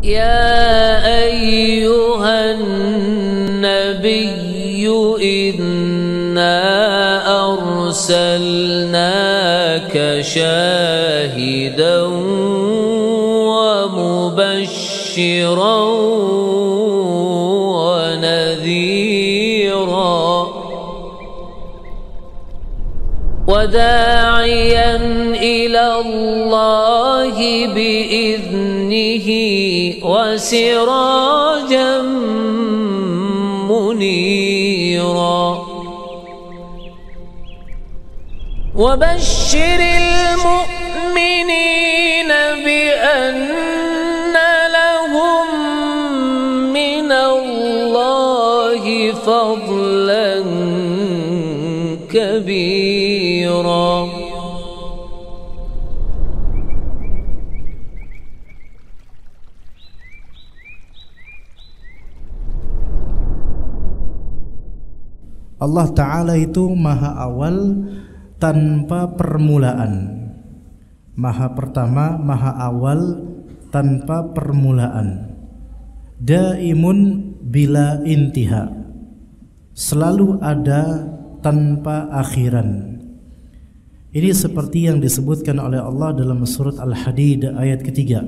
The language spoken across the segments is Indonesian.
يا أيها النبي إنا أرسلناك شاهدا ومبشرا ونذيرا وداعيا إلى الله بإذنه وسراجا منيرا وبشر المؤمنين بأن لهم من الله فضلا كبيرا. Allah Ta'ala itu maha awal tanpa permulaan, maha pertama, maha awal tanpa permulaan, daimun bila intiha, selalu ada tanpa akhiran. Ini seperti yang disebutkan oleh Allah dalam surat Al-Hadid ayat ketiga,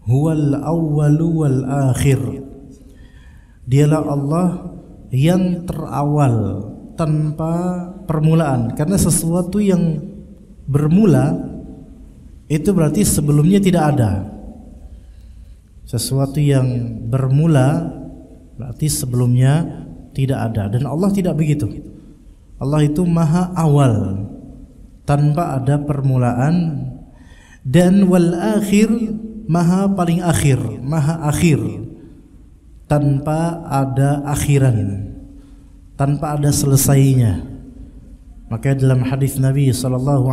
huwal awwalu wal akhir, dialah Allah yang terawal tanpa permulaan. Karena sesuatu yang bermula itu berarti sebelumnya tidak ada. Sesuatu yang bermula berarti sebelumnya tidak ada. Dan Allah tidak begitu. Allah itu maha awal tanpa ada permulaan, dan wal akhir, maha paling akhir, maha akhir tanpa ada akhiran, tanpa ada selesainya. Maka dalam hadis Nabi SAW,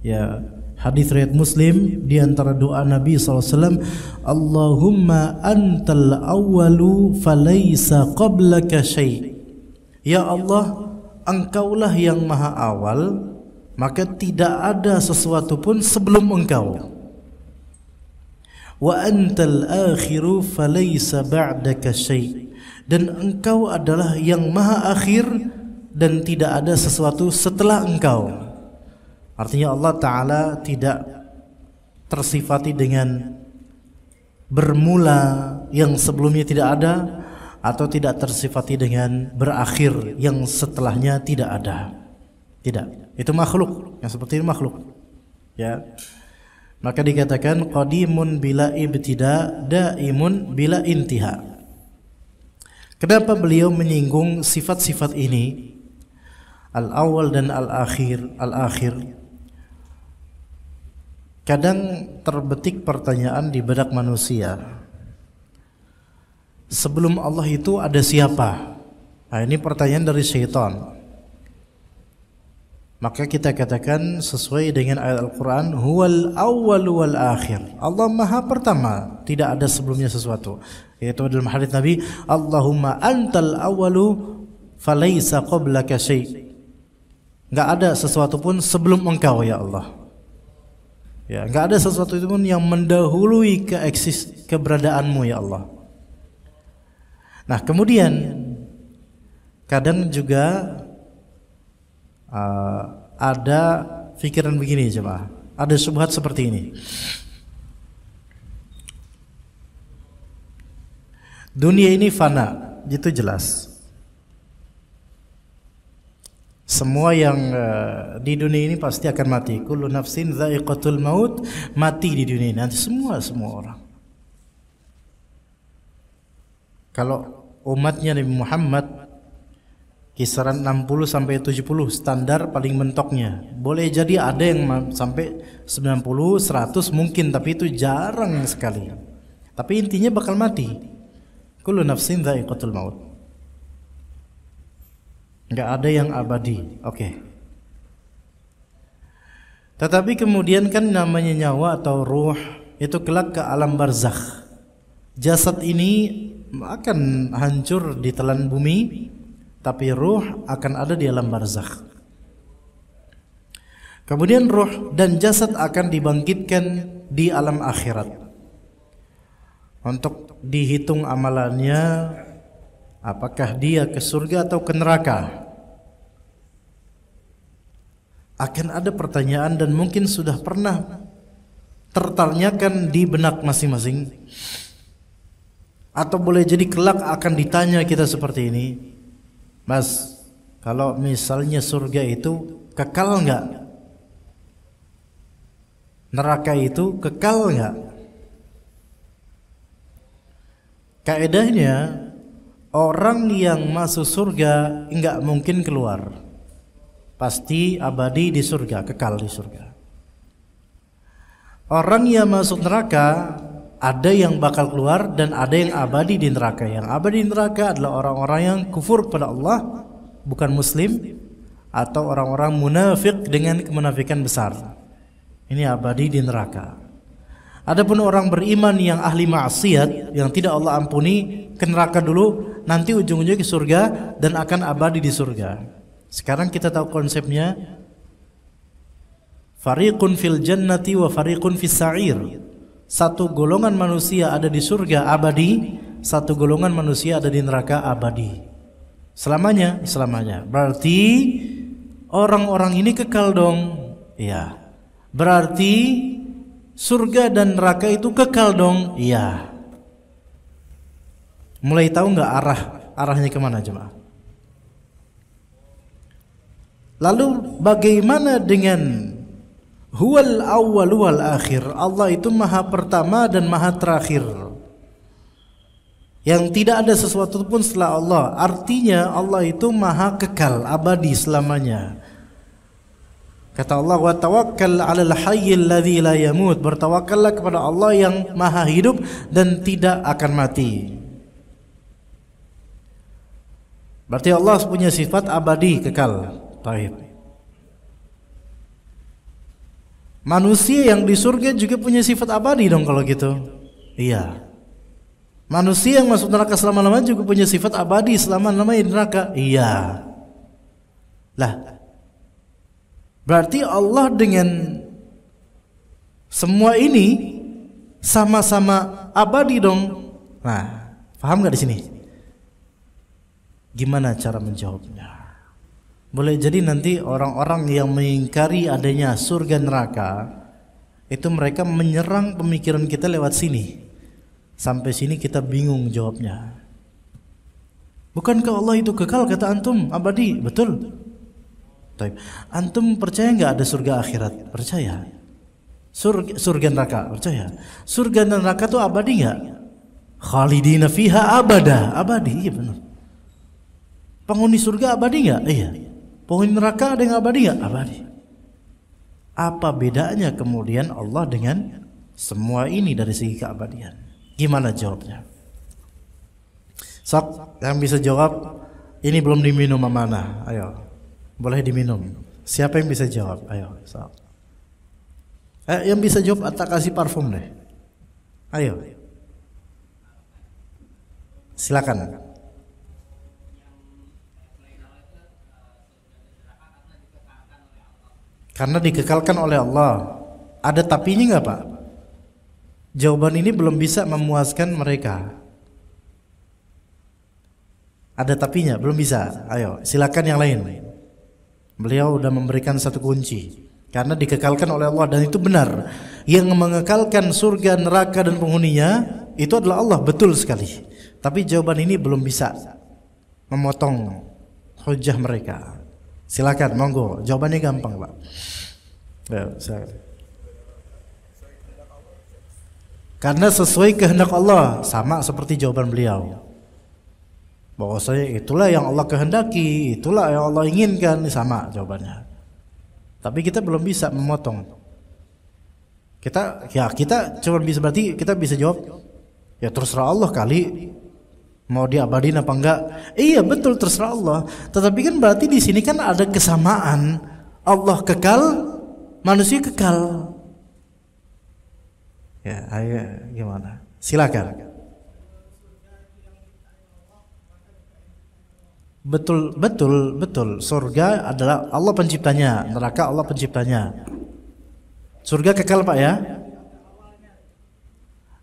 ya, hadis riwayat Muslim, di antara doa Nabi SAW, Allahumma antal awwalu falaysa qablaka syai'. Ya Allah, engkaulah yang maha awal, maka tidak ada sesuatu pun sebelum engkau. Wa antal akhiru falaysa ba'daka syai'. Dan engkau adalah yang maha akhir dan tidak ada sesuatu setelah engkau. Artinya Allah Ta'ala tidak tersifati dengan bermula yang sebelumnya tidak ada, atau tidak tersifati dengan berakhir yang setelahnya tidak ada. Tidak, itu makhluk, yang seperti itu makhluk, ya. Maka dikatakan qadimun bila ibtida, daimun bila intiha. Kenapa beliau menyinggung sifat-sifat ini, al-awwal dan al-akhir, al-akhir? Kadang terbetik pertanyaan di benak manusia, sebelum Allah itu ada siapa? Nah, ini pertanyaan dari syaitan. Maka kita katakan sesuai dengan ayat Al-Quran, huwal awwal wal akhir. Allah maha pertama, tidak ada sebelumnya sesuatu. Yaitu dalam hadits Nabi, Allahumma antal awwalu falaysa qablaka syai'. Enggak ada sesuatu pun sebelum engkau ya Allah. Ya, enggak ada sesuatu itu pun yang mendahului keberadaanmu ya Allah. Nah, kemudian kadang juga ada pikiran begini, coba. Ada syubhat seperti ini. Dunia ini fana, itu jelas. Semua yang di dunia ini pasti akan mati. Kullu nafsin dha'iqatul maut, mati di dunia ini nanti semua orang. Kalau umatnya Nabi Muhammad kisaran 60 sampai 70 standar paling mentoknya. Boleh jadi ada yang sampai 90, 100 mungkin, tapi itu jarang sekali. Tapi intinya bakal mati. Kullu nafsin dha'iqatul maut. Enggak ada yang abadi. Oke. Tetapi kemudian kan namanya nyawa atau ruh itu kelak ke alam barzakh. Jasad ini akan hancur di telan bumi, tapi ruh akan ada di alam barzakh. Kemudian ruh dan jasad akan dibangkitkan di alam akhirat untuk dihitung amalannya, apakah dia ke surga atau ke neraka. Akan ada pertanyaan dan mungkin sudah pernah tertanyakan di benak masing-masing, atau boleh jadi kelak akan ditanya kita seperti ini, Mas, kalau misalnya surga itu kekal enggak? Neraka itu kekal enggak? Kaedahnya orang yang masuk surga enggak mungkin keluar. Pasti abadi di surga, kekal di surga. Orang yang masuk neraka ada yang bakal keluar dan ada yang abadi di neraka. Yang abadi di neraka adalah orang-orang yang kufur kepada Allah, bukan muslim, atau orang-orang munafik dengan kemunafikan besar. Ini abadi di neraka. Adapun orang beriman yang ahli maksiat, yang tidak Allah ampuni, ke neraka dulu, nanti ujung-ujungnya ke surga dan akan abadi di surga. Sekarang kita tahu konsepnya. Fariqun fil jannati wa fariqun fis sa'ir. Satu golongan manusia ada di surga abadi, satu golongan manusia ada di neraka abadi. Selamanya. Berarti orang-orang ini kekal dong. Iya. Berarti surga dan neraka itu kekal dong. Iya. Mulai tahu nggak arahnya kemana jemaah? Lalu bagaimana dengan huwal awwal wal akhir? Allah itu maha pertama dan maha terakhir, yang tidak ada sesuatu pun setelah Allah. Artinya Allah itu maha kekal, abadi selamanya. Kata Allah, wa tawakkal 'alal hayyil ladzi la yamut. Bertawakallah kepada Allah yang maha hidup dan tidak akan mati. Berarti Allah punya sifat abadi, kekal. Baik. Manusia yang di surga juga punya sifat abadi dong kalau gitu. Iya. Manusia yang masuk neraka selama-lamanya juga punya sifat abadi selama-lamanya di neraka. Iya. Lah, berarti Allah dengan semua ini sama-sama abadi dong. Nah, paham nggak di sini? Gimana cara menjawabnya? Boleh jadi nanti orang-orang yang mengingkari adanya surga neraka itu mereka menyerang pemikiran kita lewat sini. Sampai sini kita bingung jawabnya. Bukankah Allah itu kekal, kata antum, abadi? Betul. Antum percaya nggak ada surga akhirat? Percaya. Surga neraka? Percaya. Surga dan neraka itu abadi nggak? Khalidina fiha abada. Abadi, iya benar. Penghuni surga abadi nggak? Iya. Penghuni neraka ada yang abadi nggak? Abadi. Apa bedanya kemudian Allah dengan semua ini dari segi keabadian? Gimana jawabnya? Sok, yang bisa jawab, ini belum diminum mana? Ayo. Boleh diminum. Siapa yang bisa jawab? Ayo, sok. Yang bisa jawab tak kasih parfum deh. Ayo. Silakan. Karena dikekalkan oleh Allah. Ada tapinya nggak Pak? Jawaban ini belum bisa memuaskan mereka. Ada tapinya? Belum bisa. Ayo, silakan yang lain. Beliau sudah memberikan satu kunci. Karena dikekalkan oleh Allah dan itu benar. Yang mengekalkan surga, neraka dan penghuninya itu adalah Allah, betul sekali. Tapi jawaban ini belum bisa memotong hujah mereka. Silakan, monggo. Jawabannya gampang, Pak. Ya, karena sesuai kehendak Allah, sama seperti jawaban beliau. Bahwasanya itulah yang Allah kehendaki, itulah yang Allah inginkan, sama jawabannya. Tapi kita belum bisa memotong. Kita cuma bisa, berarti kita bisa jawab, ya terserah Allah kali. Mau diabadin apa enggak? Iya betul, terserah Allah. Tetapi kan berarti di sini kan ada kesamaan. Allah kekal, manusia kekal. Ya, ayo gimana? Silakan. Betul, betul, betul. Surga adalah Allah penciptanya, neraka Allah penciptanya. Surga kekal Pak ya?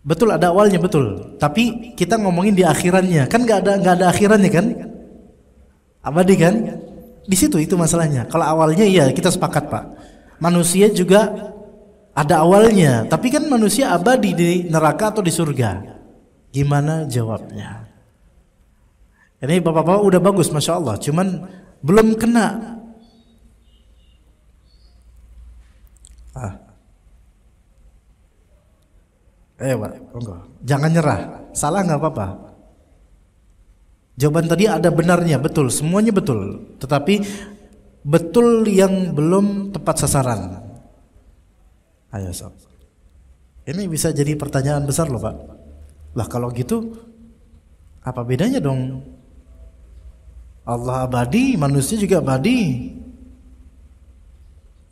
Betul, ada awalnya, betul. Tapi kita ngomongin di akhirannya, kan nggak ada akhirannya kan? Abadi kan? Di situ itu masalahnya. Kalau awalnya iya kita sepakat Pak. Manusia juga ada awalnya, tapi kan manusia abadi di neraka atau di surga. Gimana jawabnya? Ini bapak-bapak udah bagus, masya Allah. Cuman belum kena. Pak, jangan nyerah. Salah nggak apa-apa. Jawaban tadi ada benarnya, betul, semuanya betul. Tetapi betul yang belum tepat sasaran. Ayo sob. Ini bisa jadi pertanyaan besar loh Pak. Lah kalau gitu, apa bedanya dong? Allah abadi, manusia juga abadi.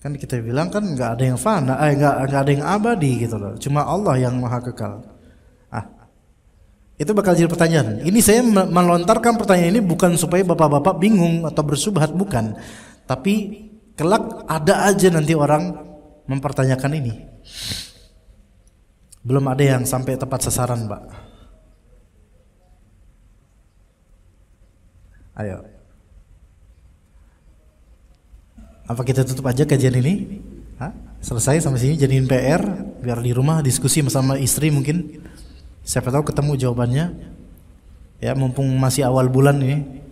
Kan kita bilang kan nggak ada yang fana, nggak ada yang abadi gitu loh. Cuma Allah yang maha kekal. Itu bakal jadi pertanyaan. Ini saya melontarkan pertanyaan ini bukan supaya bapak-bapak bingung atau bersubhat, bukan. Tapi kelak ada aja nanti orang mempertanyakan ini. Belum ada yang sampai tepat sasaran, Pak. Ayo. Apa kita tutup aja kajian ini? Selesai sampai sini, jadiin PR biar di rumah diskusi sama istri mungkin. Siapa tahu ketemu jawabannya. Ya, mumpung masih awal bulan ini.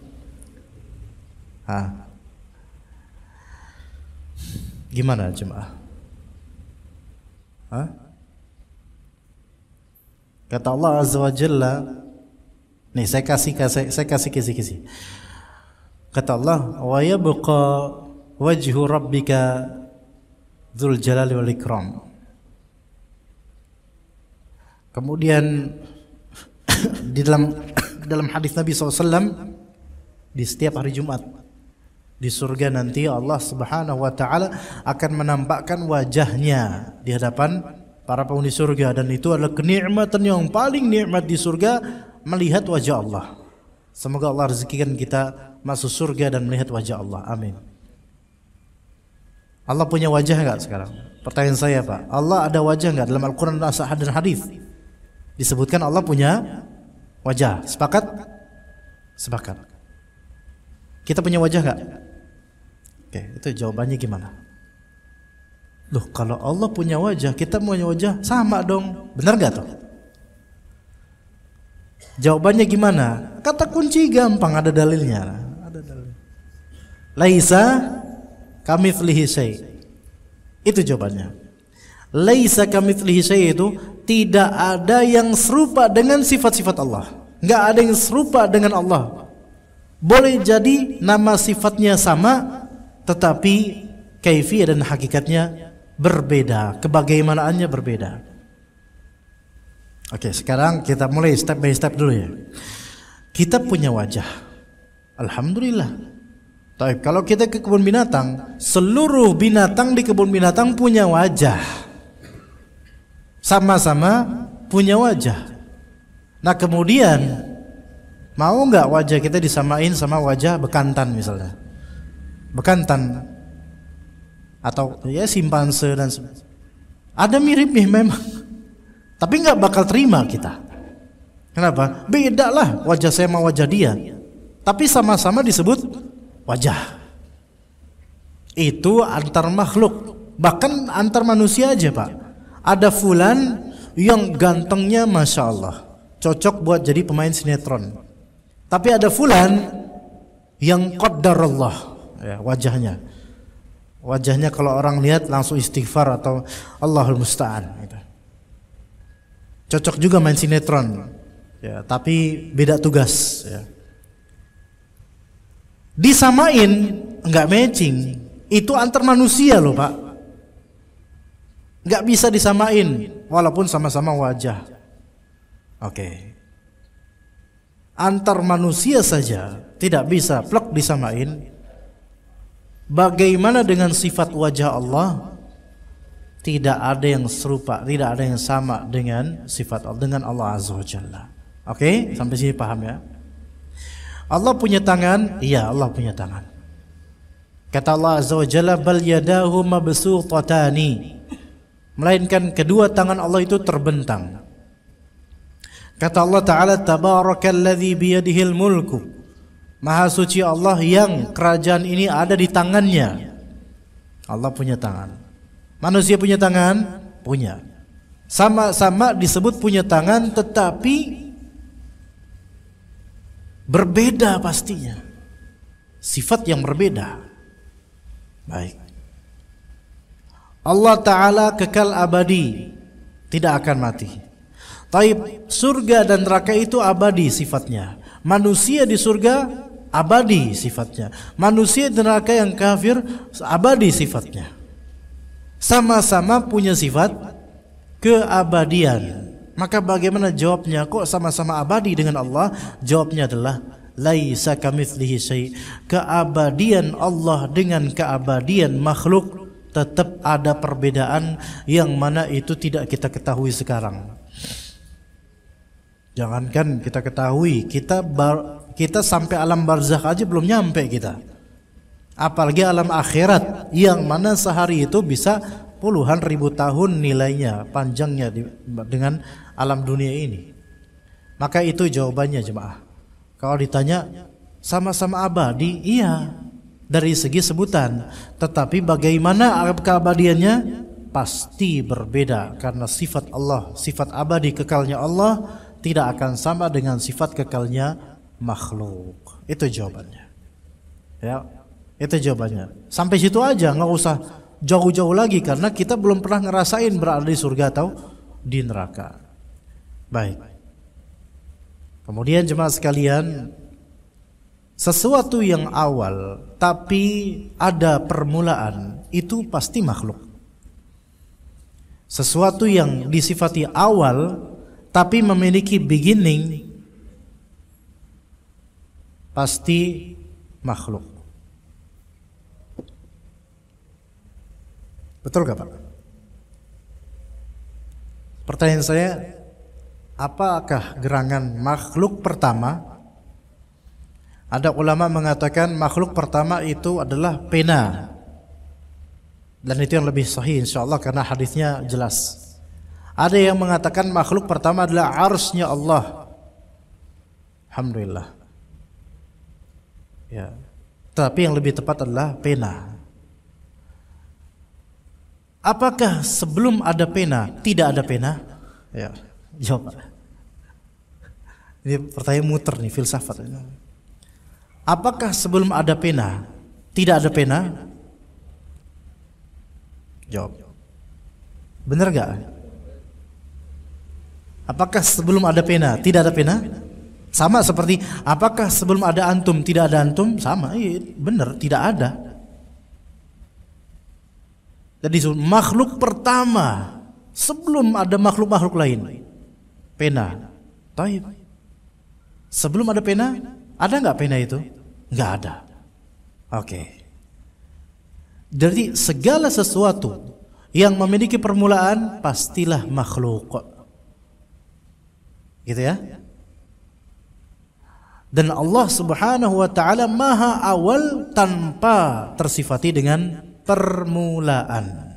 Gimana jemaah? Kata Allah Azza wa Jalla, nih saya kasih kisi. Kata Allah, wa yabqa wajhu rabbika dzul jalali wal ikram. Kemudian di dalam hadis Nabi SAW, di setiap hari Jumat di surga nanti Allah Subhanahu wa taala akan menampakkan wajahnya di hadapan para penghuni surga, dan itu adalah kenikmatan yang paling nikmat di surga, melihat wajah Allah. Semoga Allah rezekikan kita masuk surga dan melihat wajah Allah. Amin. Allah punya wajah enggak sekarang? Pertanyaan saya, Pak. Allah ada wajah enggak? Dalam Al-Qur'an dan hadis disebutkan Allah punya wajah. Sepakat? Sepakat. Kita punya wajah enggak? Oke, itu jawabannya gimana? Loh, kalau Allah punya wajah, kita punya wajah, sama dong. Benar enggak tuh? Jawabannya gimana? Kata kunci gampang, ada dalilnya. Ada dalil. Laisa kamitslihi syai'. Itu jawabannya. Laisa kamitslihi syai' itu tidak ada yang serupa dengan sifat-sifat Allah. Enggak ada yang serupa dengan Allah. Boleh jadi nama sifatnya sama, tetapi kaifiyah dan hakikatnya berbeda, kebagaimanaannya berbeda. Oke, sekarang kita mulai step by step dulu ya. Kita punya wajah, alhamdulillah. Tapi kalau kita ke kebun binatang, seluruh binatang di kebun binatang punya wajah, sama-sama punya wajah. Nah kemudian, mau nggak wajah kita disamain sama wajah bekantan misalnya? Bekantan atau ya simpanse dan ada mirip-mirip memang, tapi nggak bakal terima kita. Kenapa? Beda lah wajah saya sama wajah dia, tapi sama-sama disebut wajah. Itu antar makhluk, bahkan antar manusia aja Pak. Ada fulan yang gantengnya Masya Allah, cocok buat jadi pemain sinetron. Tapi ada fulan yang qaddarallah ya, wajahnya kalau orang lihat langsung istighfar atau Allahul Musta'an gitu. Cocok juga main sinetron ya, tapi beda tugas ya. Disamain nggak matching, itu antar manusia loh Pak, nggak bisa disamain walaupun sama-sama wajah. Oke. Antar manusia saja tidak bisa plek disamain. Bagaimana dengan sifat wajah Allah? Tidak ada yang serupa, tidak ada yang sama dengan sifat Allah, dengan Allah Azza wa Jalla. Oke, sampai sini paham ya? Allah punya tangan? Iya, Allah punya tangan. Kata Allah Azza wa Jalla, bal yadahu mabsutatani, melainkan kedua tangan Allah itu terbentang. Kata Allah Ta'ala, tabarakalladzi biyadihil mulku, maha suci Allah yang kerajaan ini ada di tangannya. Allah punya tangan. Manusia punya tangan? Punya. Sama-sama disebut punya tangan, tetapi berbeda pastinya. Sifat yang berbeda. Baik. Allah Ta'ala kekal abadi, tidak akan mati. Taib, surga dan neraka itu abadi sifatnya. Manusia di surga abadi sifatnya. Manusia di neraka yang kafir abadi sifatnya. Sama-sama punya sifat keabadian. Maka bagaimana jawabnya? Kok sama-sama abadi dengan Allah? Jawabnya adalah laisa kamitslihi syai'. Keabadian Allah dengan keabadian makhluk tetap ada perbedaan yang mana itu tidak kita ketahui sekarang. Jangankan kita ketahui, kita sampai alam barzakh aja belum nyampe kita. Apalagi alam akhirat yang mana sehari itu bisa puluhan ribu tahun nilainya, panjangnya dengan alam dunia ini. Maka itu jawabannya jemaah. Kalau ditanya sama-sama abadi, iya dari segi sebutan, tetapi bagaimana keabadiannya pasti berbeda, karena sifat Allah, sifat abadi kekalnya Allah tidak akan sama dengan sifat kekalnya makhluk. Itu jawabannya. Ya, itu jawabannya. Sampai situ aja, nggak usah jauh-jauh lagi, karena kita belum pernah ngerasain berada di surga atau di neraka. Baik. Kemudian jemaah sekalian, sesuatu yang awal tapi ada permulaan itu pasti makhluk. Sesuatu yang disifati awal tapi memiliki beginning pasti makhluk. Betul gak Pak? Pertanyaan saya, apakah gerangan makhluk pertama? Ada ulama mengatakan makhluk pertama itu adalah pena, dan itu yang lebih sahih insyaallah karena hadisnya jelas. Ada yang mengatakan makhluk pertama adalah arsy-nya Allah. Alhamdulillah. Ya. Tapi yang lebih tepat adalah pena. Apakah sebelum ada pena tidak ada pena? Ya, jawab. Ini pertanyaan muter nih, filsafat. Apakah sebelum ada pena tidak ada pena? Jawab. Benar gak? Apakah sebelum ada pena tidak ada pena? Sama seperti apakah sebelum ada antum tidak ada antum? Sama, iya, benar, tidak ada. Jadi makhluk pertama sebelum ada makhluk-makhluk lain, pena. Taib. Sebelum ada pena, ada nggak pena itu? Nggak ada. Oke. Jadi segala sesuatu yang memiliki permulaan pastilah makhluk. Gitu ya. Dan Allah Subhanahu wa taala maha awal tanpa tersifati dengan permulaan.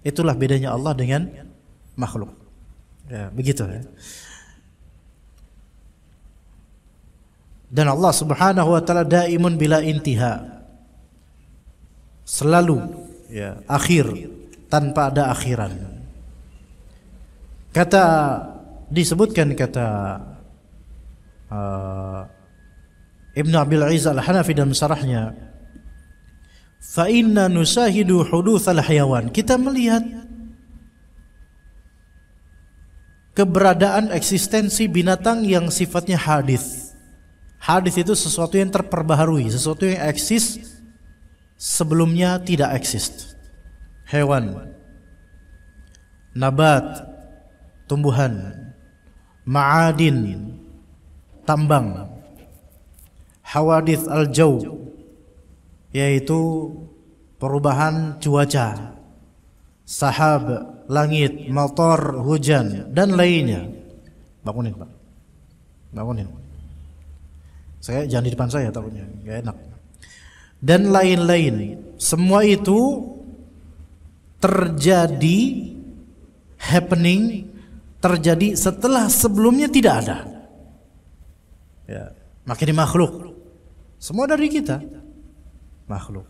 Itulah bedanya Allah dengan makhluk. Ya, begitu ya. Dan Allah Subhanahu wa taala daimun bila intiha. Selalu ya, akhir tanpa ada akhiran. Disebutkan kata Ibnu Abil Izz Al-Hanafi dalam syarahnya, fa inna nusahidu hudutsal hayawan. Kita melihat keberadaan eksistensi binatang yang sifatnya hadis. Hadis itu sesuatu yang terperbaharui, sesuatu yang eksis sebelumnya tidak eksis. Hewan, nabat, tumbuhan, ma'adin, tambang, hawadits al-jaw, yaitu perubahan cuaca, sahab, langit, matar, hujan, dan lainnya. Bangunin Pak, bangunin. Saya jangan di depan saya takutnya, nggak enak. Dan lain-lain. Semua itu terjadi, happening, terjadi setelah sebelumnya tidak ada. Ya, makanya makhluk. Semua dari kita makhluk.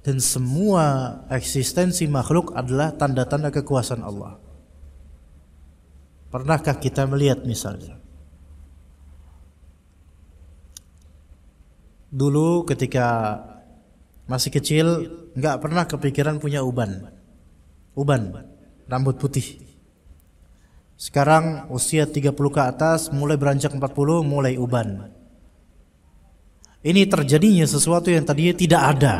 Dan semua eksistensi makhluk adalah tanda-tanda kekuasaan Allah. Pernahkah kita melihat misalnya, dulu ketika masih kecil nggak pernah kepikiran punya uban, rambut putih. Sekarang usia 30 ke atas, mulai beranjak 40, mulai uban. Ini terjadinya sesuatu yang tadinya tidak ada.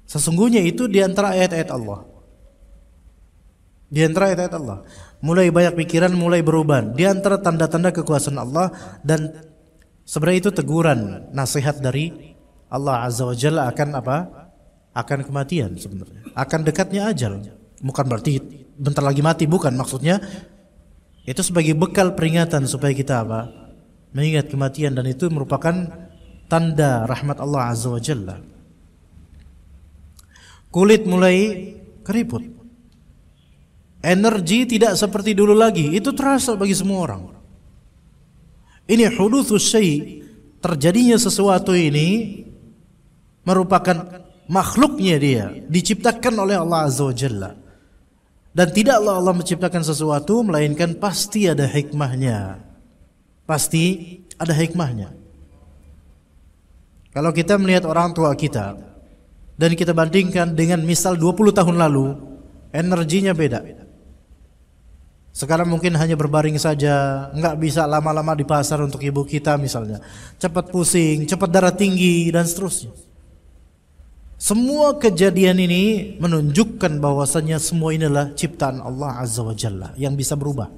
Sesungguhnya itu di antara ayat-ayat Allah. Di antara ayat-ayat Allah. Mulai banyak pikiran, mulai berubah. Di antara tanda-tanda kekuasaan Allah, dan sebenarnya itu teguran, nasihat dari Allah Azza wa Jalla akan apa? Akan kematian sebenarnya. Akan dekatnya ajal. Bukan berarti bentar lagi mati, bukan. Maksudnya itu sebagai bekal peringatan supaya kita apa? Mengingat kematian, dan itu merupakan tanda rahmat Allah Azza wa Jalla. Kulit mulai keriput. Energi tidak seperti dulu lagi. Itu terasa bagi semua orang. Ini hudutsus syai', terjadinya sesuatu ini merupakan makhluknya dia, diciptakan oleh Allah Azza wa Jalla. Dan tidaklah Allah menciptakan sesuatu melainkan pasti ada hikmahnya. Pasti ada hikmahnya. Kalau kita melihat orang tua kita dan kita bandingkan dengan misal 20 tahun lalu, energinya beda. Sekarang mungkin hanya berbaring saja, nggak bisa lama-lama di pasar untuk ibu kita misalnya. Cepat pusing, cepat darah tinggi, dan seterusnya. Semua kejadian ini menunjukkan bahwasannya semua inilah ciptaan Allah Azza wa Jalla yang bisa berubah.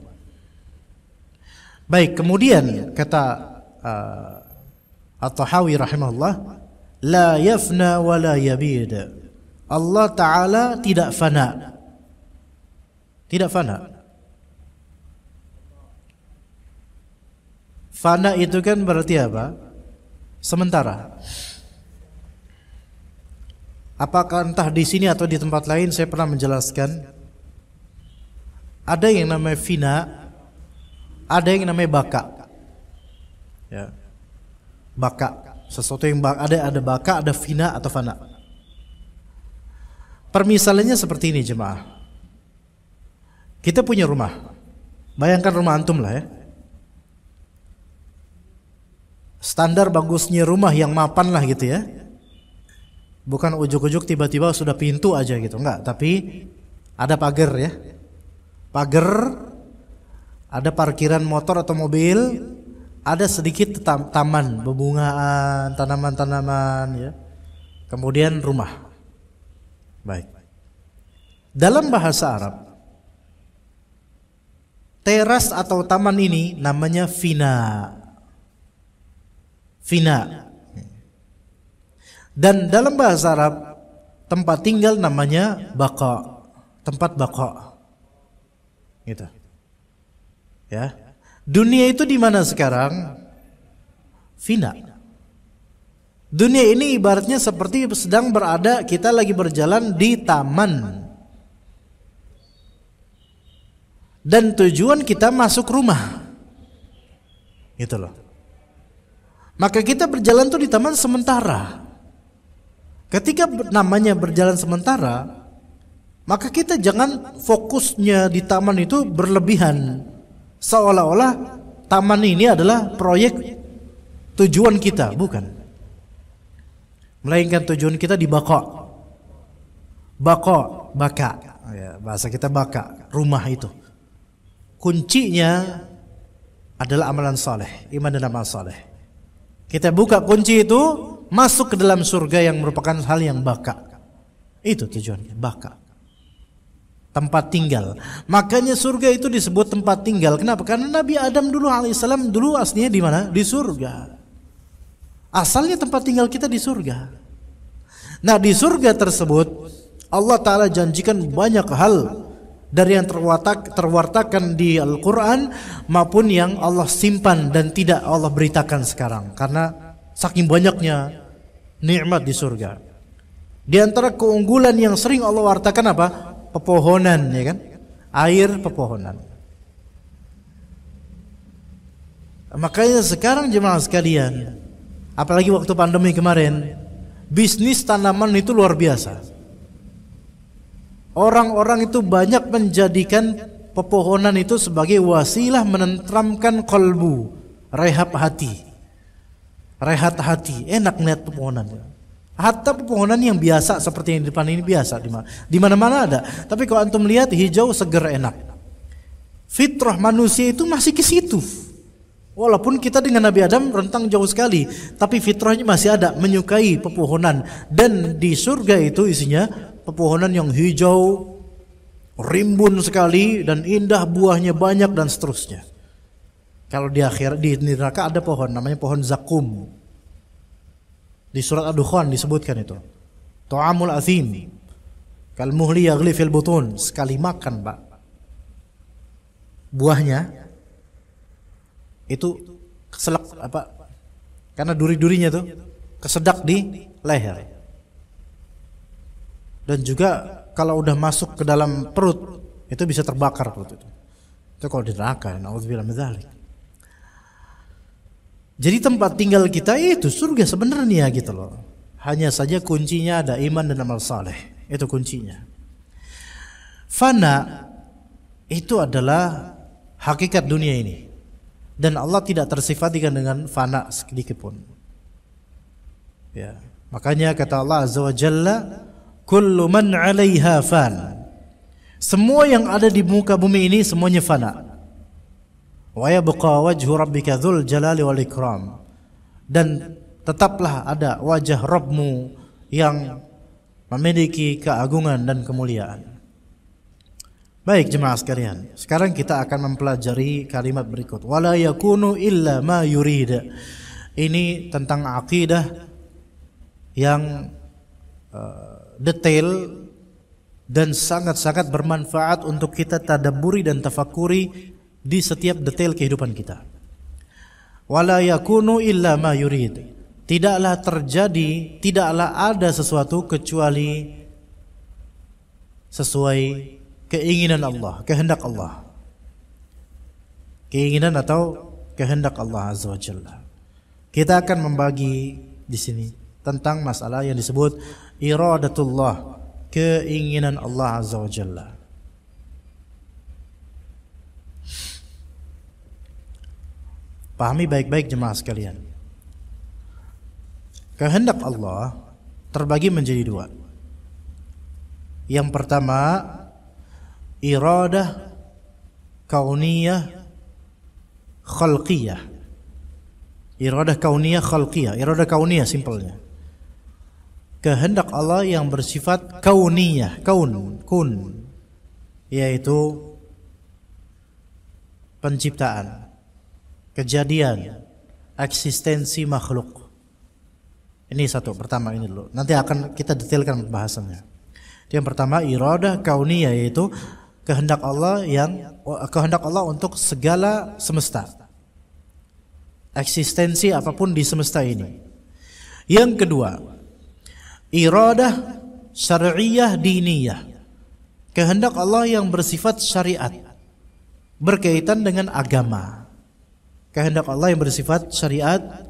Baik, kemudian kata At-Tahawi rahimahullah, la yafna wa la yabid. Allah Ta'ala tidak fana. Tidak fana. Fana itu kan berarti apa? Sementara. Apakah entah di sini atau di tempat lain saya pernah menjelaskan, ada yang namanya fina, ada yang namanya baka. Ya. Baka, sesuatu yang ada baka, ada fina atau fana. Permisalannya seperti ini jemaah. Kita punya rumah. Bayangkan rumah antum lah ya. Standar bagusnya rumah yang mapan lah gitu ya. Bukan ujuk-ujuk tiba-tiba sudah pintu aja gitu, enggak. Tapi ada pagar ya. Pagar, ada parkiran motor atau mobil, ada sedikit taman, bebungaan, tanaman-tanaman ya. Kemudian rumah. Baik. Dalam bahasa Arab, teras atau taman ini namanya fina. Fina. Dan dalam bahasa Arab, tempat tinggal namanya baqa, tempat baqa. Gitu. Ya. Dunia itu di mana sekarang? Fina. Dunia ini ibaratnya seperti sedang berada, kita lagi berjalan di taman. Dan tujuan kita masuk rumah. Gitu loh. Maka kita berjalan tuh di taman sementara. Ketika namanya berjalan sementara, maka kita jangan fokusnya di taman itu berlebihan. Seolah-olah taman ini adalah proyek tujuan kita, bukan. Melainkan tujuan kita di baka. Baka. Ya, bahasa kita baka, rumah itu. Kuncinya adalah amalan saleh, iman dan amal saleh. Kita buka kunci itu, masuk ke dalam surga yang merupakan hal yang baka. Itu tujuannya, baka. Tempat tinggal. Makanya surga itu disebut tempat tinggal. Kenapa? Karena Nabi Adam dulu alaihissalam dulu aslinya di mana? Di surga. Asalnya tempat tinggal kita di surga. Nah, di surga tersebut Allah Ta'ala janjikan banyak hal dari yang terwartakan di Al-Quran maupun yang Allah simpan dan tidak Allah beritakan sekarang, karena saking banyaknya nikmat di surga. Di antara keunggulan yang sering Allah wartakan apa? Pepohonan, ya kan? Air pepohonan. Makanya sekarang jemaah sekalian, apalagi waktu pandemi kemarin, bisnis tanaman itu luar biasa. Orang-orang itu banyak menjadikan pepohonan itu sebagai wasilah menenteramkan kalbu, rehat hati. Rehat hati, enak lihat pepohonan. Hatta pepohonan yang biasa seperti yang di depan ini biasa, di mana-mana ada. Tapi kalau antum lihat hijau seger enak. Fitrah manusia itu masih ke situ. Walaupun kita dengan Nabi Adam rentang jauh sekali, tapi fitrahnya masih ada, menyukai pepohonan. Dan di surga itu isinya pepohonan yang hijau, rimbun sekali dan indah, buahnya banyak dan seterusnya. Kalau di neraka ada pohon namanya pohon zakum. Di surat Ad-Dukhan disebutkan itu. Ta'amul athim kal muhli yaghli fil butun. Sekali makan, Pak, buahnya itu keselak apa? Karena duri-durinya tuh kesedak di leher. Dan juga kalau udah masuk ke dalam perut itu bisa terbakar perut itu. Itu kalau di neraka, naudzubillah min dzalik. Jadi tempat tinggal kita itu surga sebenarnya gitu loh. Hanya saja kuncinya ada iman dan amal saleh. Itu kuncinya. Fana itu adalah hakikat dunia ini. Dan Allah tidak tersifatikan dengan fana sedikit pun. Ya, makanya kata Allah Azza wa Jalla, kullu man 'alaiha fan. Semua yang ada di muka bumi ini semuanya fana. Wa yabqa wajhu rabbika dzul jalali wal ikram. Dan tetaplah ada wajah Rabbmu yang memiliki keagungan dan kemuliaan. Baik jemaah sekalian, sekarang kita akan mempelajari kalimat berikut. Wala yakunu illa ma yurid. Ini tentang akidah yang detail dan sangat-sangat bermanfaat untuk kita tadabburi dan tafakuri di setiap detail kehidupan kita. Wala yakunu illa ma yurid. Tidaklah terjadi, tidaklah ada sesuatu kecuali sesuai keinginan Allah, kehendak Allah. Keinginan atau kehendak Allah Azza wa Jalla. Kita akan membagi di sini tentang masalah yang disebut iradatullah, keinginan Allah Azza wa Jalla. Pahami baik-baik jemaah sekalian. Kehendak Allah terbagi menjadi dua. Yang pertama, iradah kauniyah khalqiyah. Iradah kauniyah khalqiyah. Iradah kauniyah simpelnya. Kehendak Allah yang bersifat kauniyah, kun, yaitu penciptaan, kejadian, eksistensi makhluk. Ini satu, pertama ini dulu. Nanti akan kita detailkan bahasannya. Yang pertama iradah kauniyah, yaitu kehendak Allah untuk segala semesta, eksistensi apapun di semesta ini. Yang kedua, iradah syar'iyah diniyah, kehendak Allah yang bersifat syariat, berkaitan dengan agama. Kehendak Allah yang bersifat syariat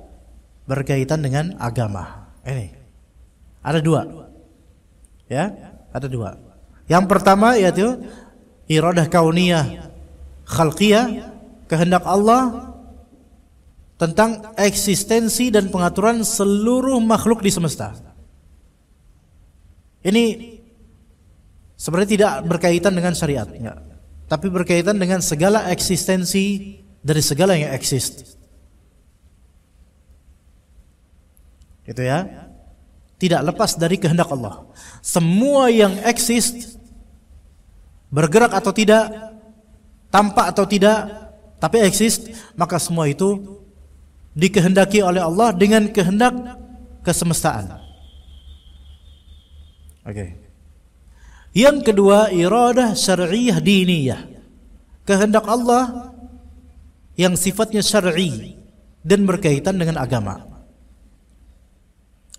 berkaitan dengan agama. Ini ada dua, ya, ada dua. Yang pertama yaitu iradah kauniyah khalqiyah, kehendak Allah tentang eksistensi dan pengaturan seluruh makhluk di semesta. Ini sebenarnya tidak berkaitan dengan syariat, enggak, tapi berkaitan dengan segala eksistensi dari segala yang eksis. Gitu ya. Tidak lepas dari kehendak Allah. Semua yang eksis, bergerak atau tidak, tampak atau tidak, tapi eksis, maka semua itu dikehendaki oleh Allah dengan kehendak kesemestaan. Oke. Yang kedua, iradah syar'iyyah diniyah. Kehendak Allah yang sifatnya syar'i dan berkaitan dengan agama.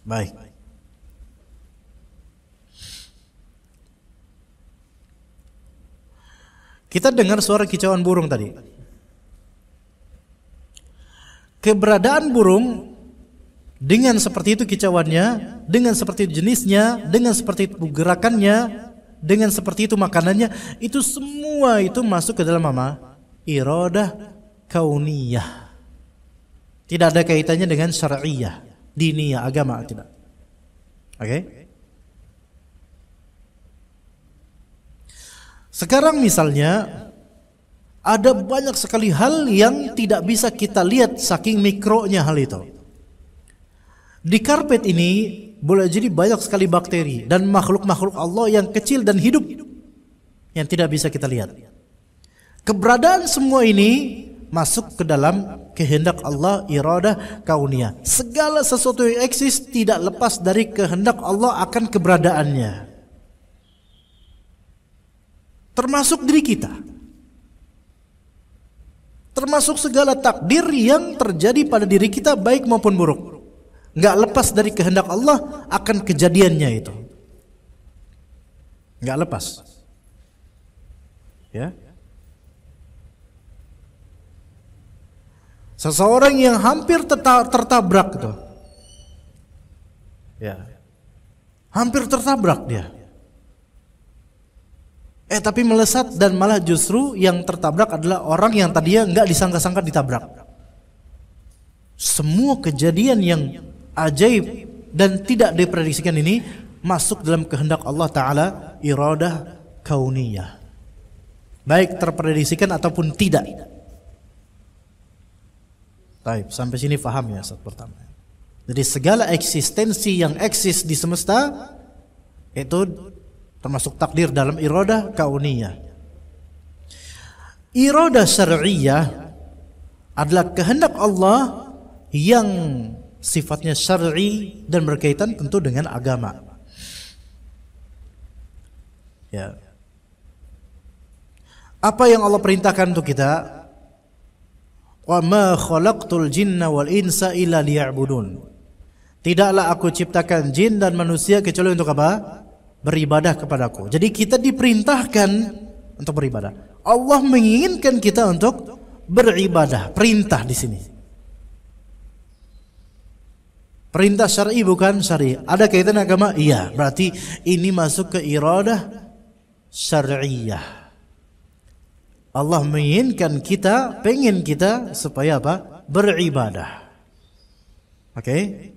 Baik. Kita dengar suara kicauan burung tadi. Keberadaan burung dengan seperti itu kicauannya, dengan seperti itu jenisnya, dengan seperti itu gerakannya, dengan seperti itu makanannya, itu semua itu masuk ke dalam apa? Iradah kauniyah. Tidak ada kaitannya dengan syar'iyyah, diniyah, agama, tidak. Oke? Sekarang misalnya ada banyak sekali hal yang tidak bisa kita lihat saking mikronya hal itu. Di karpet ini boleh jadi banyak sekali bakteri dan makhluk-makhluk Allah yang kecil dan hidup yang tidak bisa kita lihat. Keberadaan semua ini masuk ke dalam kehendak Allah, iradah kauniyah. Segala sesuatu yang eksis tidak lepas dari kehendak Allah akan keberadaannya. Termasuk diri kita. Termasuk segala takdir yang terjadi pada diri kita baik maupun buruk. Enggak lepas dari kehendak Allah akan kejadiannya itu. Enggak lepas. Ya. Seseorang yang hampir tertabrak itu. Ya. Hampir tertabrak dia. Tapi melesat dan malah justru yang tertabrak adalah orang yang tadinya enggak disangka-sangka ditabrak. Semua kejadian yang ajaib dan tidak diprediksikan ini masuk dalam kehendak Allah Ta'ala, iradah kauniyah. Baik terprediksikan ataupun tidak. Baik, sampai sini paham ya saat pertama. Jadi segala eksistensi yang eksis di semesta itu termasuk takdir dalam iradah kauniyah. Iradah syar'iyyah adalah kehendak Allah yang sifatnya syar'i dan berkaitan tentu dengan agama. Ya. Apa yang Allah perintahkan untuk kita? Wa ma khalaqtul jinna wal insa illa liya'budun. Tidaklah aku ciptakan jin dan manusia kecuali untuk apa? Beribadah kepadaku. Jadi kita diperintahkan untuk beribadah. Allah menginginkan kita untuk beribadah. Perintah di sini. Perintah syar'i bukan syar'i. Ada kaitan agama? Iya. Berarti ini masuk ke iradah syar'iyyah. Allah menginginkan kita, pengen kita supaya apa? Beribadah. Oke?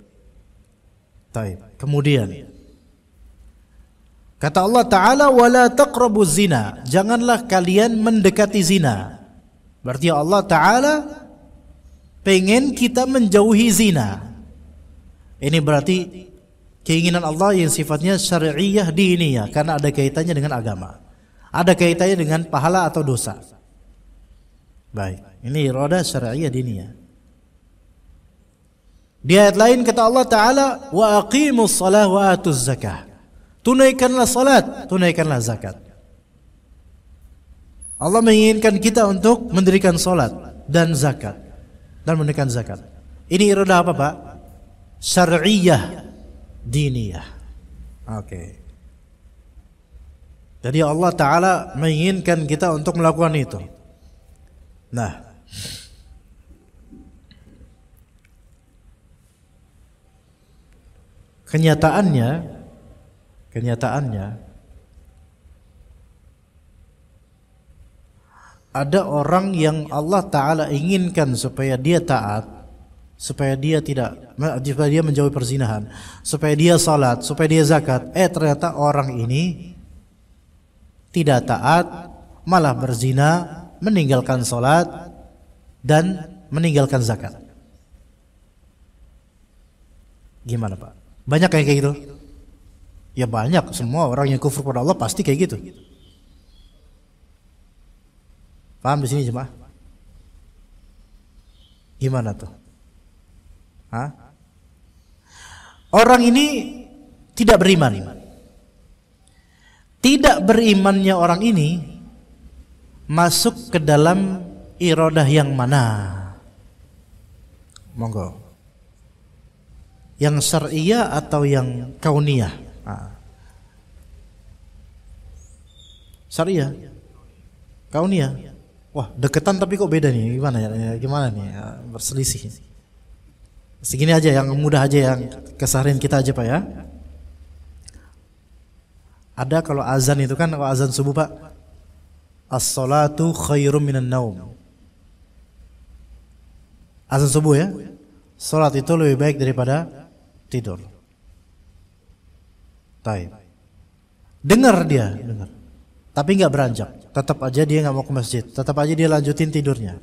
Baik. Kemudian kata Allah Ta'ala, wala taqrabu zina. Janganlah kalian mendekati zina. Berarti Allah Ta'ala pengen kita menjauhi zina. Ini berarti keinginan Allah yang sifatnya syar'iyyah diniyah, karena ada kaitannya dengan agama. Ada kaitannya dengan pahala atau dosa. Baik, ini iradah syar'iyyah diniyah. Di ayat lain kata Allah Ta'ala, wa aqimus shalah wa atuz zakah. Tunaikanlah salat, tunaikanlah zakat. Allah menginginkan kita untuk mendirikan salat dan zakat dan menunaikan zakat. Ini iradah apa, Pak? Syar'iyyah diniyah. Oke. Jadi Allah Ta'ala menginginkan kita untuk melakukan itu. Nah, kenyataannya ada orang yang Allah Ta'ala inginkan supaya dia taat, supaya dia menjauhi perzinahan, supaya dia salat, supaya dia zakat. Ternyata orang ini tidak taat, malah berzina, meninggalkan salat dan meninggalkan zakat. Gimana, Pak? Banyak kayak gitu? Ya banyak, semua orang yang kufur pada Allah pasti kayak gitu. Paham di sini jemaah? Gimana tuh? Orang ini tidak beriman. Tidak berimannya orang ini masuk ke dalam iradah yang mana? Monggo. Yang syar'iyah atau yang kauniyah? Syar'iyah, kauniyah. Wah, deketan tapi kok beda nih? Gimana ya? Gimana nih? Berselisih. Segini aja, yang mudah aja, yang keseharian kita aja Pak ya. Ada kalau azan itu kan, kalau azan subuh Pak, as-salatu khairum minan naum. Azan subuh ya, salat itu lebih baik daripada tidur. Taib. Dengar dia, dengar. Tapi nggak beranjak. Tetap aja dia nggak mau ke masjid. Tetap aja dia lanjutin tidurnya.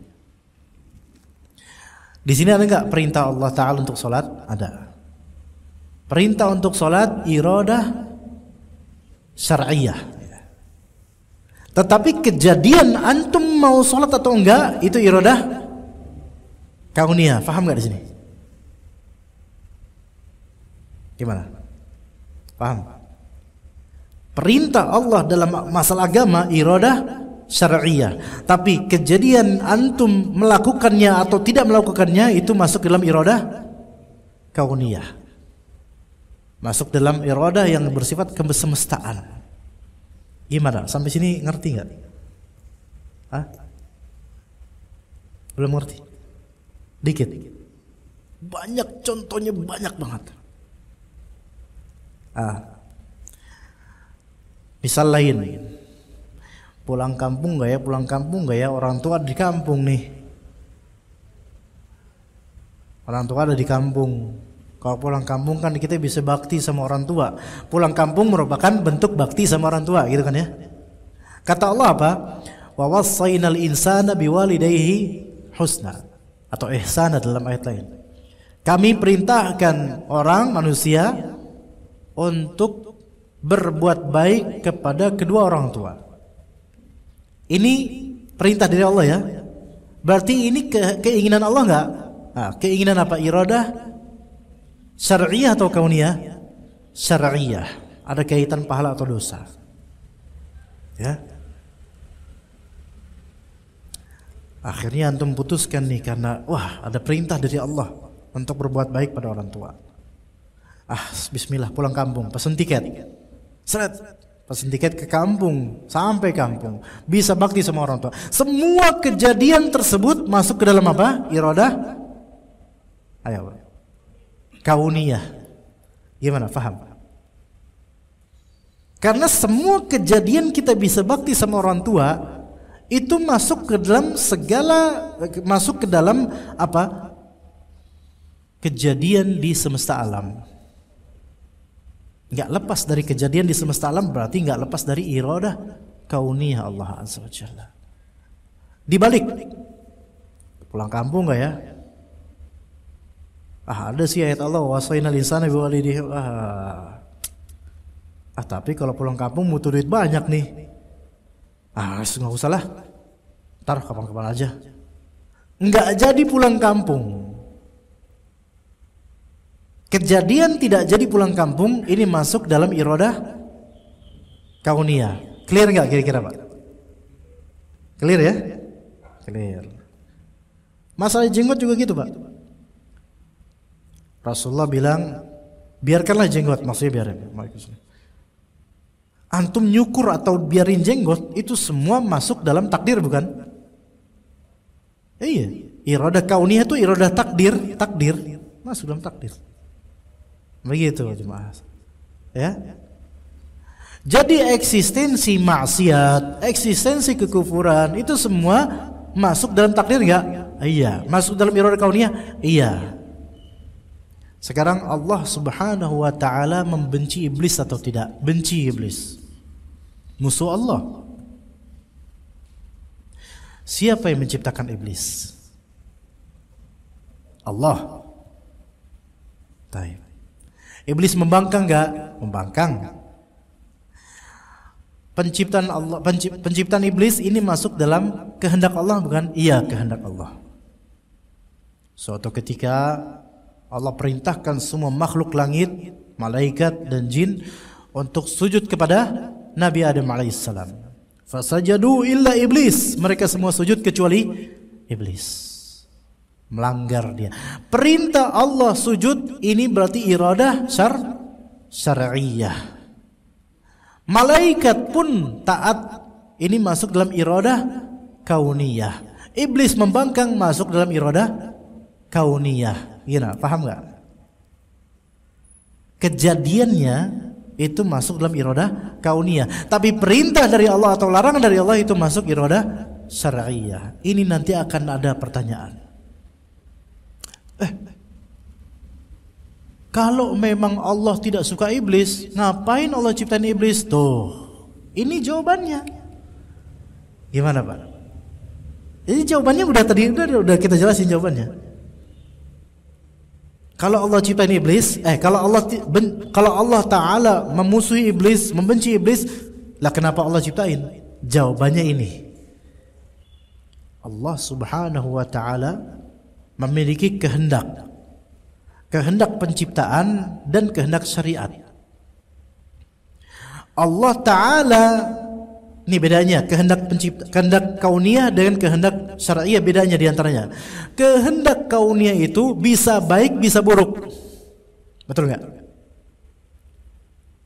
Di sini ada nggak perintah Allah Taala untuk salat? Ada. Perintah untuk salat iradah syar'iyah. Tetapi kejadian antum mau salat atau enggak itu iradah kauniyah. Paham nggak di sini? Gimana? Paham? Perintah Allah dalam masalah agama iradah syar'iyah. Tapi kejadian antum melakukannya atau tidak melakukannya itu masuk dalam iradah kauniyah. Masuk dalam iradah yang bersifat kesemestaan. Gimana? Sampai sini ngerti nggak? Hah? Belum ngerti? Dikit. Banyak contohnya, banyak banget. Misal lain, pulang kampung gak ya? Pulang kampung gak ya? Orang tua ada di kampung nih. Orang tua ada di kampung. Kalau pulang kampung kan kita bisa bakti sama orang tua. Pulang kampung merupakan bentuk bakti sama orang tua, gitu kan ya? Kata Allah apa? Wa wassaynal insana biwalidayhi husna, atau ihsana dalam ayat lain. Kami perintahkan orang manusia untuk berbuat baik kepada kedua orang tua. Ini perintah dari Allah ya. Berarti ini keinginan Allah enggak? Keinginan apa? Iradah syar'iyah atau kauniyah? Syar'iyah. Ada kaitan pahala atau dosa. Ya. Akhirnya antum putuskan nih karena wah, ada perintah dari Allah untuk berbuat baik pada orang tua. Bismillah, pulang kampung, pesen tiket. Seret, pesen tiket ke kampung, sampai kampung, bisa bakti sama orang tua. Semua kejadian tersebut masuk ke dalam apa? Iradah kauniyah. Gimana? Paham? Karena semua kejadian kita bisa bakti sama orang tua itu masuk ke dalam masuk ke dalam apa? Kejadian di semesta alam. Enggak lepas dari kejadian di semesta alam, berarti enggak lepas dari iradah kauniyah Allah Azza wa Jalla. Dibalik, pulang kampung enggak ya? Ada sih ayat Allah wasainal insana biwalidayhi. Tapi kalau pulang kampung butuh duit banyak nih. Enggak usah lah. Ntar kapan-kapan aja. Enggak jadi pulang kampung. Kejadian tidak jadi pulang kampung ini masuk dalam iradah kauniyah. Clear nggak kira-kira Pak? Clear ya? Clear. Masalah jenggot juga gitu Pak. Rasulullah bilang biarkanlah jenggot, maksudnya biarin. Antum nyukur atau biarin jenggot itu semua masuk dalam takdir bukan? Iya. Iradah kauniyah itu iradah takdir masuk dalam takdir. Begitu jemaah. Ya. Jadi eksistensi maksiat, eksistensi kekufuran itu semua masuk dalam takdir enggak? Iya. Masuk dalam iradah kauniyah? Iya. Sekarang Allah Subhanahu wa taala membenci iblis atau tidak? Benci iblis. Musuh Allah. Siapa yang menciptakan iblis? Allah. Baik. Iblis membangkang enggak? Membangkang. Penciptaan iblis ini masuk dalam kehendak Allah bukan? Iya, kehendak Allah. Suatu ketika Allah perintahkan semua makhluk langit, malaikat dan jin untuk sujud kepada Nabi Adam alaihissalam. Fasajadu illa iblis. Mereka semua sujud kecuali iblis. Melanggar dia. Perintah Allah sujud ini berarti iradah syar'iyah. Malaikat pun taat. Ini masuk dalam iradah kauniyah. Iblis membangkang masuk dalam iradah kauniyah. Gimana? Paham nggak? Kejadiannya itu masuk dalam iradah kauniyah. Tapi perintah dari Allah atau larangan dari Allah itu masuk iradah syar'iyah. Ini nanti akan ada pertanyaan. Kalau memang Allah tidak suka iblis, ngapain Allah ciptain iblis? Tuh, ini jawabannya. Gimana Pak? Ini jawabannya udah kita jelasin jawabannya. Kalau Allah ciptain iblis, kalau Allah Ta'ala memusuhi iblis, membenci iblis, lah kenapa Allah ciptain? Jawabannya ini. Allah Subhanahu wa Ta'ala memiliki kehendak penciptaan dan kehendak syariat. Allah Ta'ala, ini bedanya kehendak kauniyah dengan kehendak syar'iyah, bedanya diantaranya. Kehendak kauniyah itu bisa baik bisa buruk. Betul nggak?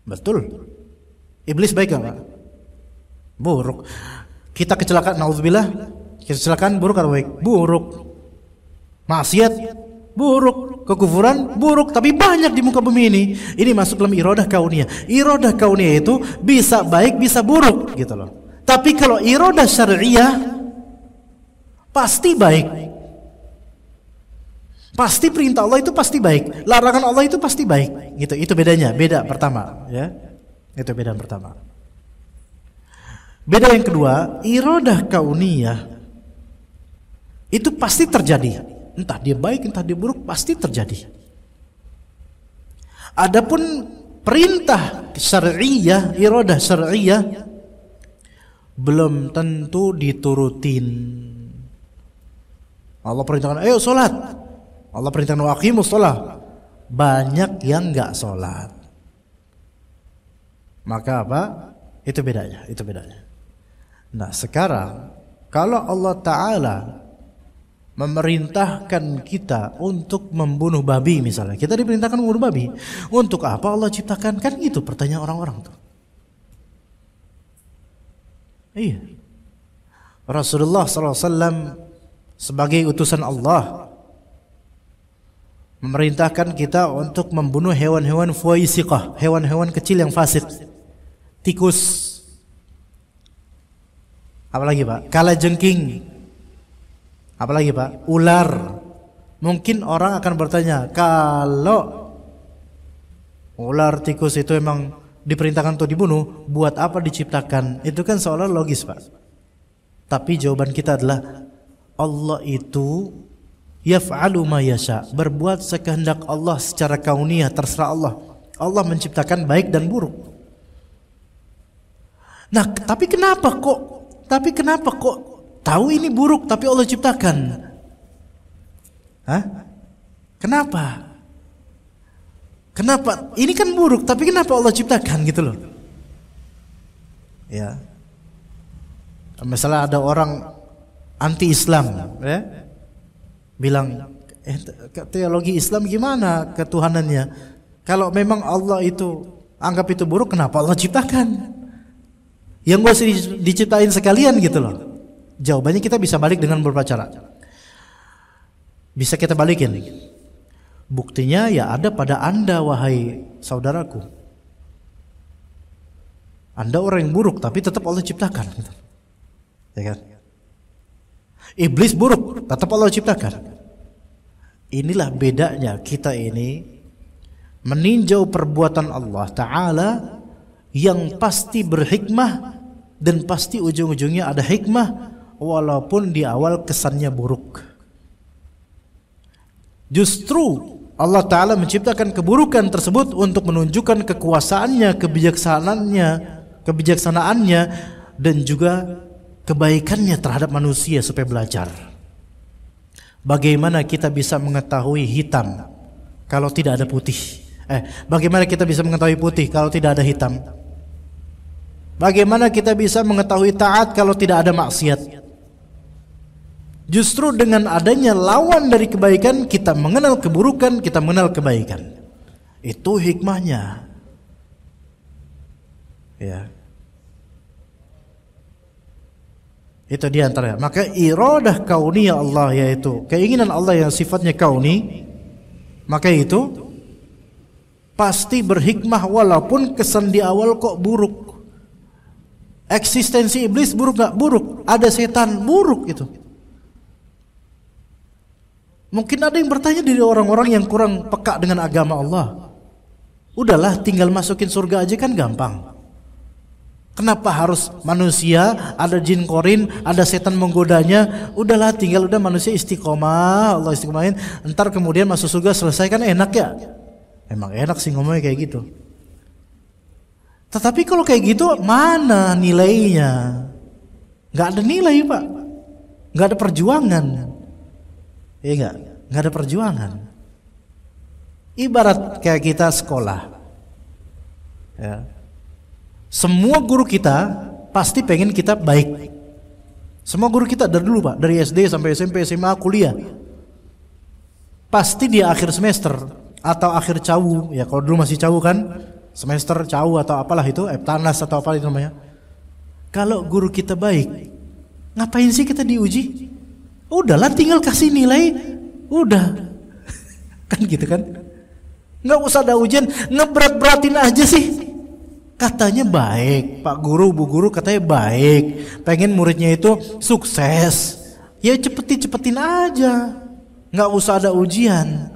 Betul. Iblis baik nggak Pak? Buruk. Kita kecelakaan, naudzubillah, kecelakaan buruk atau baik? Buruk. Maksiat buruk. Kekufuran buruk, tapi banyak di muka bumi ini. Ini masuk dalam iradah kauniyah. Iradah kauniyah itu bisa baik bisa buruk gitu loh. Tapi kalau iradah syar'iyah pasti baik. Pasti perintah Allah itu pasti baik. Larangan Allah itu pasti baik. Gitu. Itu bedanya, beda pertama, ya. Itu beda pertama. Beda yang kedua, iradah kauniyah itu pasti terjadi. Entah dia baik, entah dia buruk, pasti terjadi. Adapun perintah syar'iyah, iradah syar'iyah belum tentu diturutin. Allah perintahkan, ayo sholat. Allah perintahkan, waqimus sholat. Banyak yang enggak sholat. Maka apa? Itu bedanya. Nah sekarang, kalau Allah Ta'ala memerintahkan kita untuk membunuh babi misalnya. Kita diperintahkan membunuh babi. Untuk apa Allah ciptakan? Kan gitu pertanyaan orang-orang tuh. Iya. Rasulullah SAW sebagai utusan Allah memerintahkan kita untuk membunuh hewan-hewan fuwaisiqah, hewan-hewan kecil yang fasik. Tikus. Apalagi Pak? Kalajengking. Apalagi Pak? Ular. Mungkin orang akan bertanya, kalau ular, tikus itu emang diperintahkan untuk dibunuh, buat apa diciptakan? Itu kan seolah logis Pak. Tapi jawaban kita adalah Allah itu yaf'alu ma yasha, berbuat sekehendak Allah secara kauniyah, terserah Allah. Allah menciptakan baik dan buruk. Nah, tapi kenapa kok tahu ini buruk tapi Allah ciptakan? Hah? Kenapa? Ini kan buruk tapi kenapa Allah ciptakan gitu loh? Ya. Misalnya ada orang anti-Islam, ya, bilang, teologi Islam gimana ketuhanannya? Kalau memang Allah itu anggap itu buruk, kenapa Allah ciptakan? Yang gak usah diciptain sekalian gitu loh. Jawabannya kita bisa balik dengan beberapa cara. Bisa kita balikin. Buktinya ya ada pada Anda, wahai saudaraku. Anda orang yang buruk tapi tetap Allah ciptakan gitu. Ya kan? Iblis buruk tetap Allah ciptakan. Inilah bedanya kita ini meninjau perbuatan Allah Ta'ala yang pasti berhikmah dan pasti ujung-ujungnya ada hikmah, walaupun di awal kesannya buruk. Justru Allah Ta'ala menciptakan keburukan tersebut untuk menunjukkan kekuasaannya, kebijaksanaannya dan juga kebaikannya terhadap manusia supaya belajar. Bagaimana kita bisa mengetahui hitam kalau tidak ada putih? Bagaimana kita bisa mengetahui putih kalau tidak ada hitam? Bagaimana kita bisa mengetahui taat kalau tidak ada maksiat? Justru dengan adanya lawan dari kebaikan, kita mengenal keburukan, kita mengenal kebaikan. Itu hikmahnya. Ya. Itu diantaranya. Maka iradah kauniyah Allah, yaitu keinginan Allah yang sifatnya kauni, maka itu pasti berhikmah walaupun kesan di awal kok buruk. Eksistensi iblis buruk gak? Buruk. Ada setan, buruk itu. Mungkin ada yang bertanya dari orang-orang yang kurang peka dengan agama Allah. Udahlah, tinggal masukin surga aja kan gampang. Kenapa harus manusia, ada jin korin, ada setan menggodanya? Udahlah, tinggal udah manusia istiqomah, Allah istiqomahin. Ntar kemudian masuk surga selesai, kan enak ya? Emang enak sih ngomongnya kayak gitu. Tetapi kalau kayak gitu, mana nilainya? Gak ada nilai, Pak. Gak ada perjuangan. Iya gak ada perjuangan. Ibarat kayak kita sekolah, ya. Semua guru kita pasti pengen kita baik. Semua guru kita dari dulu, Pak, dari SD sampai SMP, SMA, kuliah, pasti di akhir semester atau akhir cawu, ya kalau dulu masih cawu kan, semester cawu atau apalah itu, Eptanas atau apa itu namanya. Kalau guru kita baik, ngapain sih kita diuji? Udahlah, tinggal kasih nilai, udah. Kan gitu kan? Nggak usah ada ujian, ngeberat-beratin aja sih. Katanya baik, Pak Guru, Bu Guru katanya baik, pengen muridnya itu sukses. Ya cepetin aja, nggak usah ada ujian.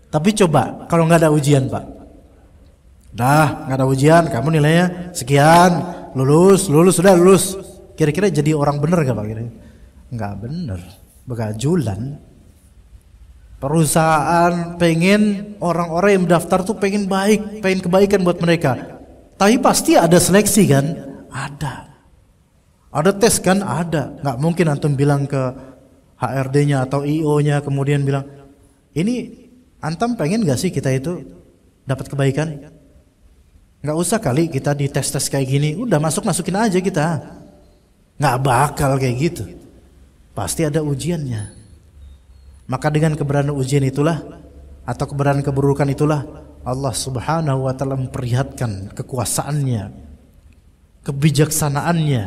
Tapi coba kalau nggak ada ujian, Pak. Dah, nggak ada ujian, kamu nilainya sekian, lulus, sudah lulus. Kira-kira jadi orang bener gak, Pak? Kira-kira nggak bener, begajulan. Perusahaan pengen orang-orang yang mendaftar tuh pengen baik, pengen kebaikan buat mereka. Tapi pasti ada seleksi kan? Ada tes kan? Ada. Nggak mungkin antum bilang ke HRD-nya atau IO-nya kemudian bilang, ini antum pengen gak sih kita itu dapat kebaikan? Nggak usah kali kita di tes-tes kayak gini, udah masukin aja kita. Nggak bakal kayak gitu. Pasti ada ujiannya. Maka dengan keberadaan ujian itulah, atau keberadaan keburukan itulah, Allah Subhanahu wa ta'ala memperlihatkan kekuasaannya, kebijaksanaannya.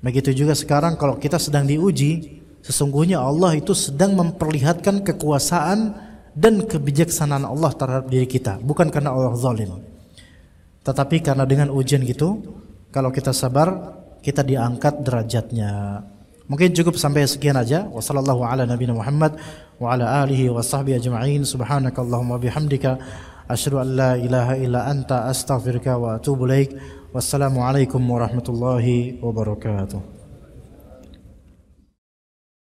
Begitu juga sekarang kalau kita sedang diuji, sesungguhnya Allah itu sedang memperlihatkan kekuasaan dan kebijaksanaan Allah terhadap diri kita, bukan karena Allah zalim. Tetapi karena dengan ujian gitu, kalau kita sabar, kita diangkat derajatnya. Mungkin cukup sampai sekian aja. Wassallallahu ala nabiyina Muhammad wa ala alihi wa sahbihi ajma'in. Subhanakallahumma bihamdika asyhadu an la ilaha illa anta astaghfiruka wa atubu ilaik. Wassalamu alaikum warahmatullahi wabarakatuh.